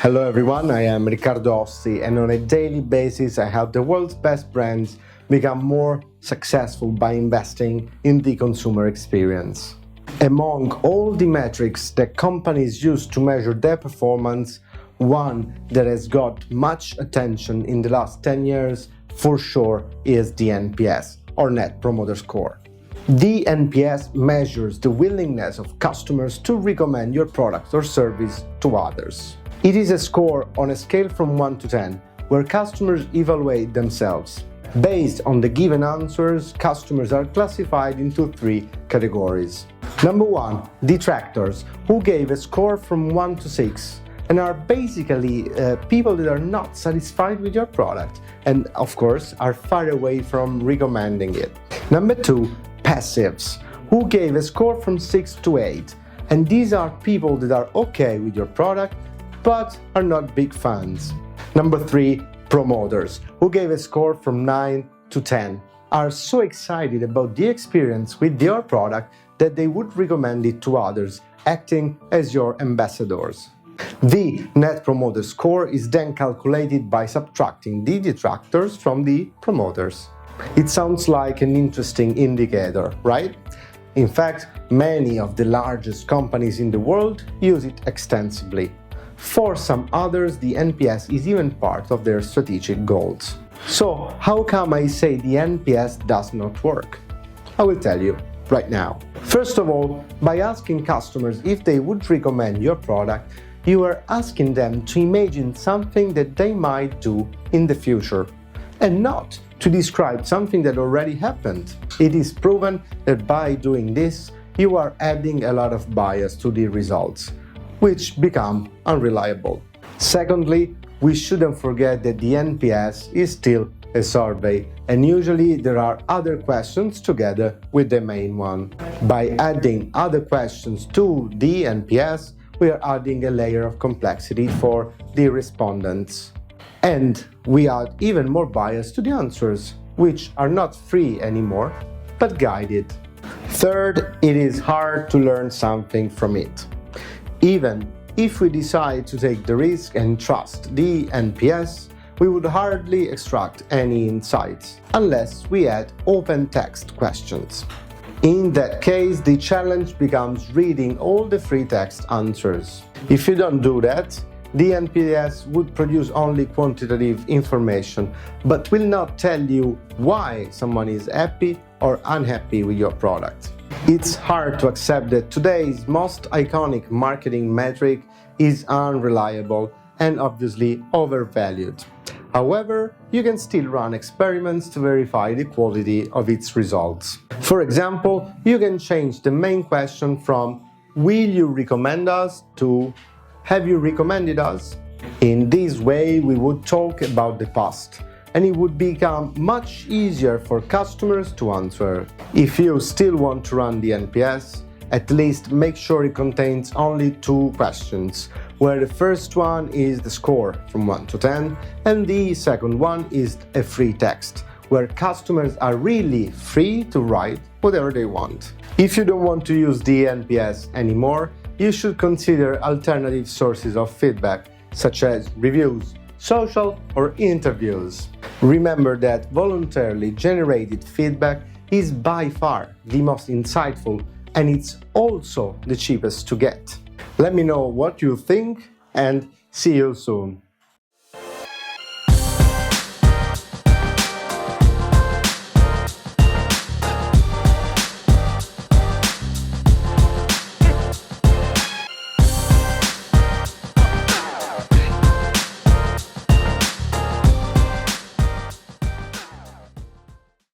Hello everyone, I am Riccardo Ossi, and on a daily basis I help the world's best brands become more successful by investing in the consumer experience. Among all the metrics that companies use to measure their performance, one that has got much attention in the last 10 years for sure is the NPS, or Net Promoter Score. The NPS measures the willingness of customers to recommend your product or service to others. It is a score on a scale from 1 to 10, where customers evaluate themselves. Based on the given answers, customers are classified into 3 categories. Number 1, detractors, who gave a score from 1 to 6, and are basically people that are not satisfied with your product, and of course are far away from recommending it. Number 2, passives, who gave a score from 6 to 8, and these are people that are okay with your product, but are not big fans. Number 3, promoters, who gave a score from 9 to 10, are so excited about the experience with your product that they would recommend it to others, acting as your ambassadors. The Net Promoter Score is then calculated by subtracting the detractors from the promoters. It sounds like an interesting indicator, right? In fact, many of the largest companies in the world use it extensively. For some others, the NPS is even part of their strategic goals. So, how come I say the NPS does not work? I will tell you right now. First of all, by asking customers if they would recommend your product, you are asking them to imagine something that they might do in the future, and not to describe something that already happened. It is proven that by doing this, you are adding a lot of bias to the results, which become unreliable. Secondly, we shouldn't forget that the NPS is still a survey, and usually there are other questions together with the main one. By adding other questions to the NPS, we are adding a layer of complexity for the respondents. And we add even more bias to the answers, which are not free anymore, but guided. Third, it is hard to learn something from it. Even if we decide to take the risk and trust the NPS, we would hardly extract any insights unless we add open text questions. In that case, the challenge becomes reading all the free text answers. If you don't do that, the NPS would produce only quantitative information, but will not tell you why someone is happy or unhappy with your product. It's hard to accept that today's most iconic marketing metric is unreliable and obviously overvalued. However, you can still run experiments to verify the quality of its results. For example, you can change the main question from "Will you recommend us?" to "Have you recommended us?" In this way, we would talk about the past, and it would become much easier for customers to answer. If you still want to run the NPS, at least make sure it contains only 2 questions, where the first one is the score from 1 to 10, and the second one is a free text, where customers are really free to write whatever they want. If you don't want to use the NPS anymore, you should consider alternative sources of feedback, such as reviews, social or interviews. Remember that voluntarily generated feedback is by far the most insightful, and it's also the cheapest to get. Let me know what you think, and see you soon.